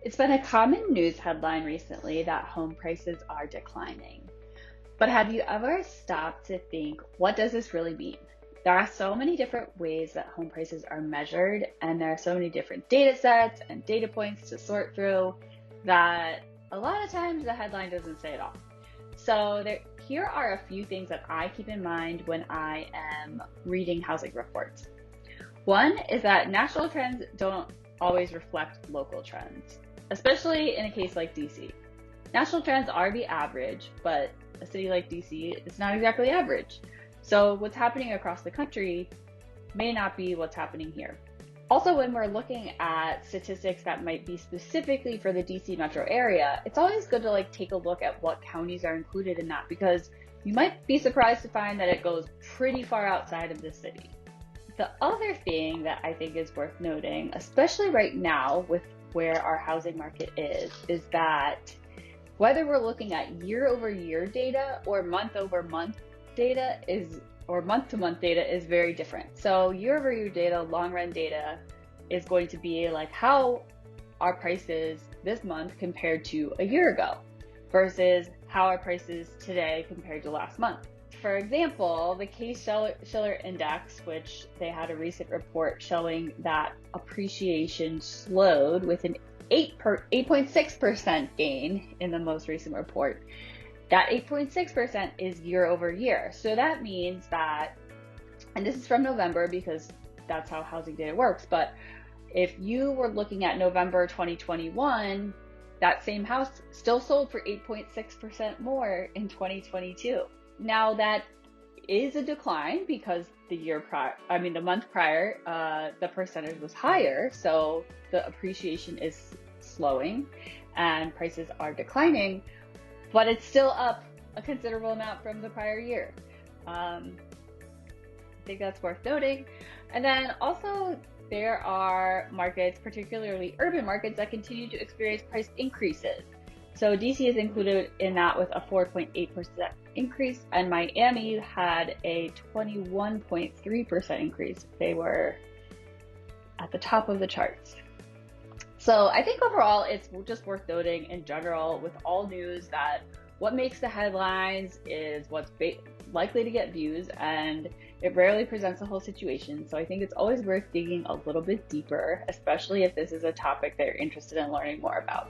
It's been a common news headline recently that home prices are declining. But have you ever stopped to think, what does this really mean? There are so many different ways that home prices are measured, and there are so many different data sets and data points to sort through that a lot of times the headline doesn't say it all. Here are a few things that I keep in mind when I am reading housing reports. One is that national trends don't always reflect local trends, especially in a case like DC. National trends are the average, but a city like DC is not exactly average. So what's happening across the country may not be what's happening here. Also, when we're looking at statistics that might be specifically for the DC metro area, it's always good to take a look at what counties are included in that, because you might be surprised to find that it goes pretty far outside of the city. The other thing that I think is worth noting, especially right now with where our housing market is that whether we're looking at year-over-year data or month-over-month data or month-to-month data is very different. So year-over-year data, long-run data, is going to be like how our prices this month compared to a year ago versus how our prices today compared to last month. For example, the Case-Shiller Index, which they had a recent report showing that appreciation slowed with an 8.6% gain in the most recent report. That 8.6% is year over year. So that means that, and this is from November because that's how housing data works, but if you were looking at November 2021, that same house still sold for 8.6% more in 2022. Now that is a decline because the month prior, the percentage was higher, so the appreciation is slowing and prices are declining, but it's still up a considerable amount from the prior year. I think that's worth noting. And then also there are markets, particularly urban markets, that continue to experience price increases. So DC is included in that with a 4.8% increase, and Miami had a 21.3% increase. They were at the top of the charts. So I think overall it's just worth noting in general with all news that what makes the headlines is what's likely to get views, and it rarely presents the whole situation. So I think it's always worth digging a little bit deeper, especially if this is a topic that you're interested in learning more about.